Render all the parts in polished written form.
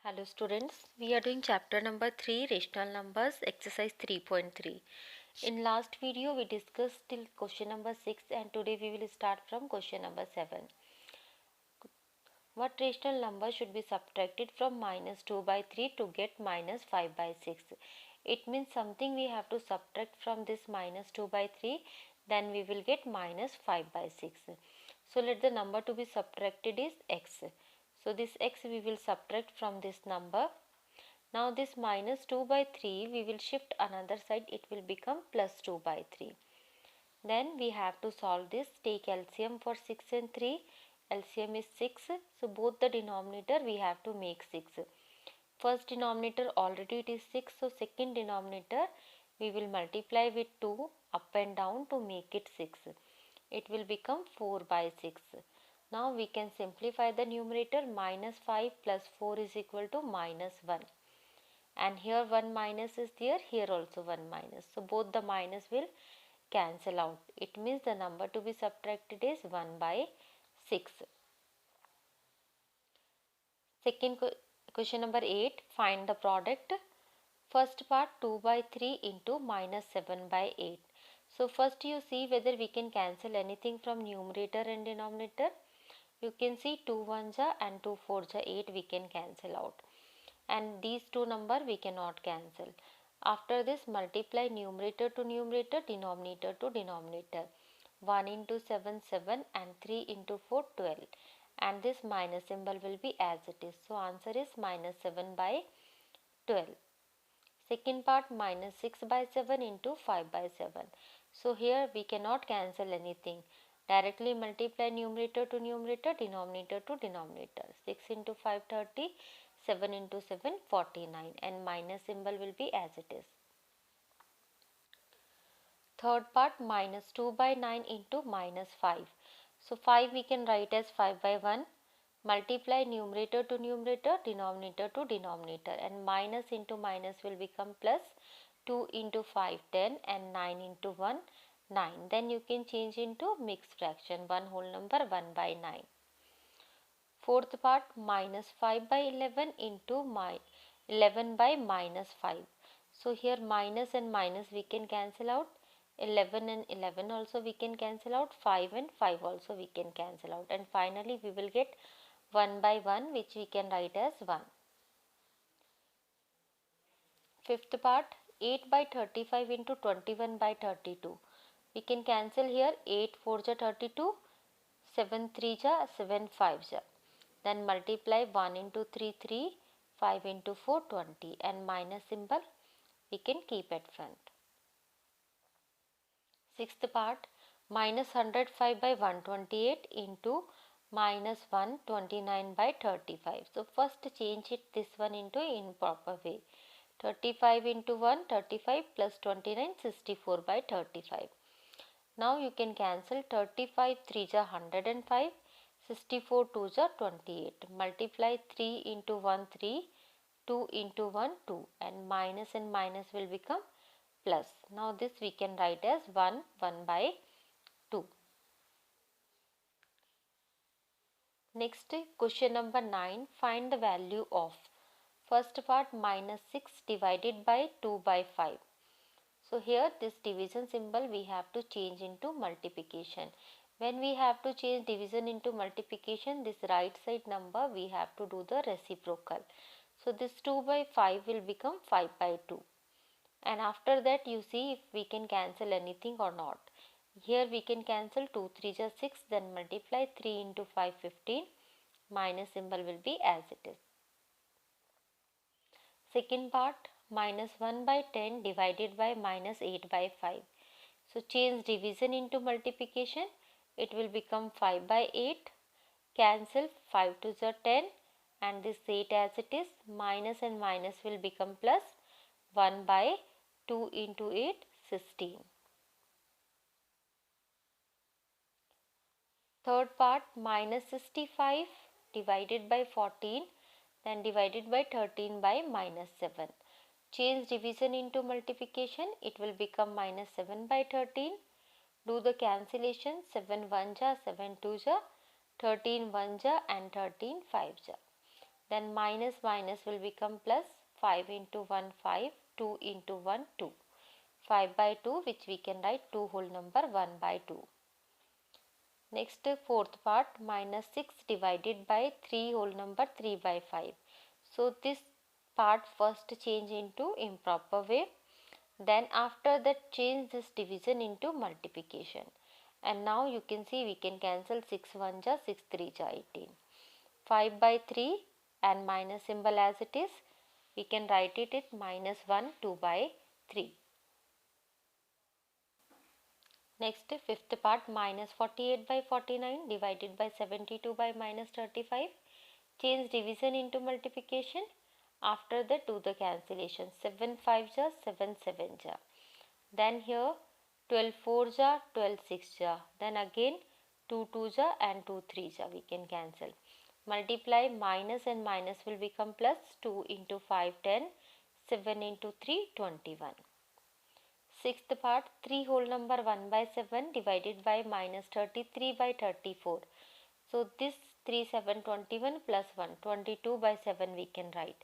Hello students, we are doing chapter number 3 rational numbers exercise 3.3. In last video we discussed till question number 6 and today we will start from question number 7. What rational number should be subtracted from minus 2 by 3 to get minus 5 by 6? It means something we have to subtract from this minus 2 by 3, then we will get minus 5 by 6. So let the number to be subtracted is x. So this x we will subtract from this number. Now this minus 2 by 3 we will shift another side, it will become plus 2 by 3. Then we have to solve this. Take LCM for 6 and 3. LCM is 6. So both the denominator we have to make 6. First denominator already it is 6. So second denominator we will multiply with 2 up and down to make it 6. It will become 4 by 6. Now we can simplify the numerator. Minus 5 plus 4 is equal to minus 1. And here 1 minus is there, here also 1 minus. So both the minus will cancel out. It means the number to be subtracted is 1 by 6. Second question number 8. Find the product. First part 2 by 3 into minus 7 by 8. So first you see whether we can cancel anything from numerator and denominator. You can see 2 1 ja and 2 4 ja 8 we can cancel out. And these two number we cannot cancel. After this multiply numerator to numerator, denominator to denominator. 1 into 7 7 and 3 into 4 12, and this minus symbol will be as it is. So answer is minus 7 by 12. Second part minus 6 by 7 into 5 by 7. So here we cannot cancel anything. Directly multiply numerator to numerator, denominator to denominator. 6 into 5 30, 7 into 7 49, and minus symbol will be as it is. Third part minus 2 by 9 into minus 5. So 5 we can write as 5 by 1. Multiply numerator to numerator, denominator to denominator, and minus into minus will become plus. 2 into 5 10 and 9 into 1 9. Then you can change into mixed fraction, one whole number 1 by 9. Fourth part minus 5 by 11 into 11 by minus 5. So here minus and minus we can cancel out. 11 and 11 also we can cancel out. 5 and 5 also we can cancel out. And finally we will get 1 by 1, which we can write as 1. Fifth part 8 by 35 into 21 by 32. We can cancel here 8 4 ja 32, 7 3 ja 7 5 ja. Then multiply 1 into 3 3, 5 into 4 20, and minus symbol we can keep at front. Sixth part minus 105 by 128 into minus 129 by 35. So first change it this one into improper way. 35 into 1 35 plus 29 64 by 35. Now you can cancel 35 3 ja 105, 64 2 ja 28. Multiply 3 into 1 3, 2 into 1 2, and minus will become plus. Now this we can write as 1 1 by 2. Next question number 9. Find the value of first part minus 6 divided by 2 by 5. So here this division symbol we have to change into multiplication. When we have to change division into multiplication, this right side number we have to do the reciprocal. So this 2 by 5 will become 5 by 2. And after that you see if we can cancel anything or not. Here we can cancel 2 3 ja 6, then multiply 3 into 5 15, minus symbol will be as it is. Second part minus 1 by 10 divided by minus 8 by 5. So change division into multiplication, it will become 5 by 8, cancel 5 to the 10, and this 8 as it is, minus and minus will become plus. 1 by 2 into 8 16. Third part minus 65 divided by 14, then divided by 13 by minus 7. Change division into multiplication, it will become minus 7 by 13. Do the cancellation, 7 1 ja, 7 2 ja, 13 1 ja, and 13 5 ja. Then minus minus will become plus. 5 into 1 5, 2 into 1 2. 5 by 2, which we can write 2 whole number 1 by 2. Next fourth part, minus 6 divided by 3 whole number 3 by 5. So this part first change into improper way. Then after that change this division into multiplication. And now you can see we can cancel 6 1 ja, 6 3 ja 18. 5 by 3 and minus symbol as it is. We can write it at minus 1 2 by 3. Next fifth part, minus 48 by 49 divided by 72 by minus 35. Change division into multiplication. After that do the cancellation. 7 5 ja, 7 7 ja. Then here 12 4 ja, 12 6 ja. Then again 2 2 ja and 2 3 ja we can cancel. Multiply minus and minus will become plus. 2 into 5 10, 7 into 3 21. Sixth part, 3 whole number 1 by 7 divided by minus 33 by 34. So this 3 7 21 plus 1 22 by 7 we can write.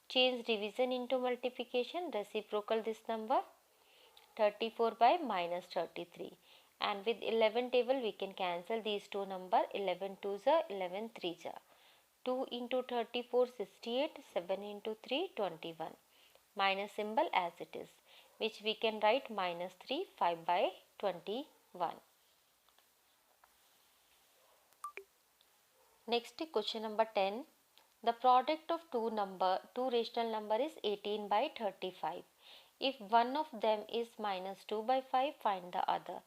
Change division into multiplication, reciprocal this number 34 by minus 33. And with 11 table we can cancel these two number. 11 2s are 11 3s are. 2 into 34 68, 7 into 3 21. Minus symbol as it is, which we can write minus 3 5 by 21. Next question number 10. The product of two rational number is 18 by 35. If one of them is minus 2 by 5, find the other.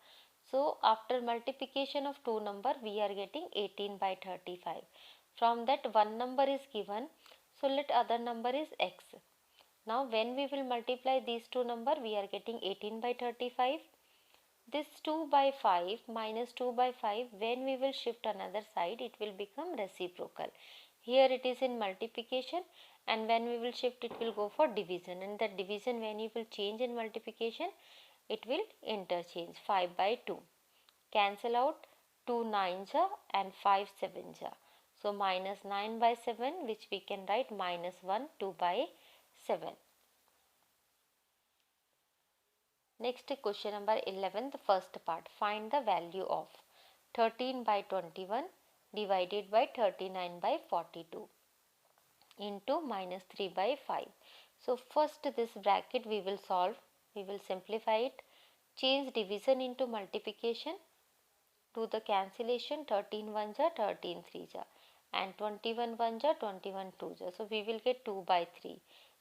So after multiplication of two number we are getting 18 by 35. From that one number is given, so let other number is x. Now when we will multiply these two number we are getting 18 by 35. This 2 by 5 minus 2 by 5, when we will shift another side it will become reciprocal. Here it is in multiplication and when we will shift it will go for division, and that division when you will change in multiplication it will interchange. 5 by 2. Cancel out 2 9s and 5 7s. So minus 9 by 7, which we can write minus 1 2 by 7. Next question number 11, the first part. Find the value of 13 by 21 divided by 39 by 42 into minus 3 by 5. So first this bracket we will solve. We will simplify it. Change division into multiplication. Do the cancellation. 13 1s are 13 3s are and 21 1s are 21 2s are. So we will get 2 by 3.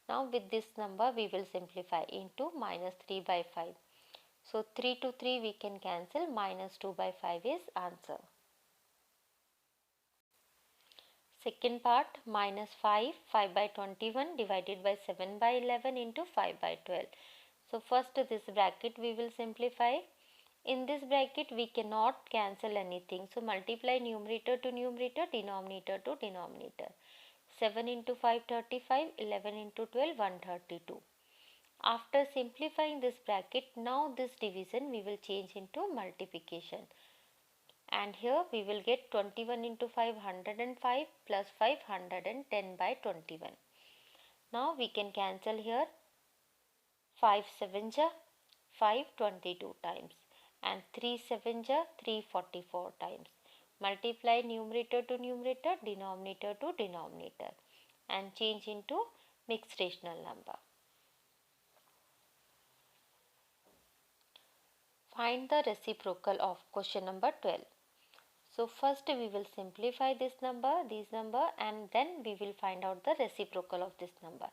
Now with this number we will simplify into minus 3 by 5. So 3 to 3 we can cancel. Minus 2 by 5 is answer. Second part, minus 5 by 21 divided by 7 by 11 into 5 by 12. So first this bracket we will simplify. In this bracket we cannot cancel anything. So multiply numerator to numerator, denominator to denominator. 7 into 5 35, 11 into 12 132. After simplifying this bracket, now this division we will change into multiplication. And here we will get 21 into 5 105 plus 510 by 21. Now we can cancel here 5 7 ja 5 22 times and 3 7 ja 344 times. Multiply numerator to numerator, denominator to denominator and change into mixed rational number. Find the reciprocal of question number 12. So first we will simplify this number and then we will find out the reciprocal of this number.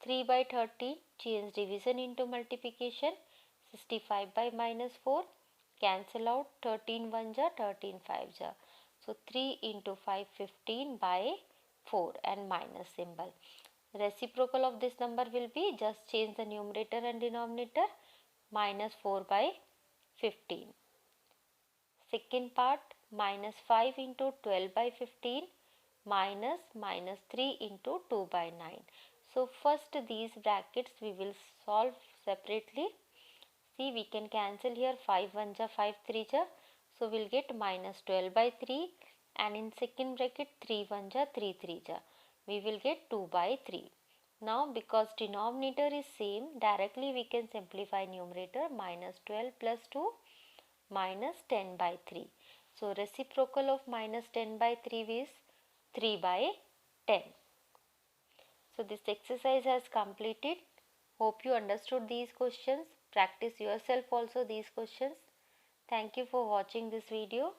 3 by 30, change division into multiplication. 65 by minus 4, cancel out 13 1s are 13 5s are. So 3 into 5 15 by 4 and minus symbol. Reciprocal of this number will be, just change the numerator and denominator, minus 4 by 15. Second part, minus 5 into 12 by 15 minus 3 into 2 by 9. So first these brackets we will solve separately. See, we can cancel here 5 1s are 5 3s are. So we'll get minus 12 by 3, and in second bracket 3 1s are 3 3s are. we will get 2 by 3. Now because denominator is same, directly we can simplify numerator, minus 12 plus 2 minus 10 by 3. So reciprocal of minus 10 by 3 is 3 by 10. So this exercise has completed. Hope you understood these questions. Practice yourself also these questions. Thank you for watching this video.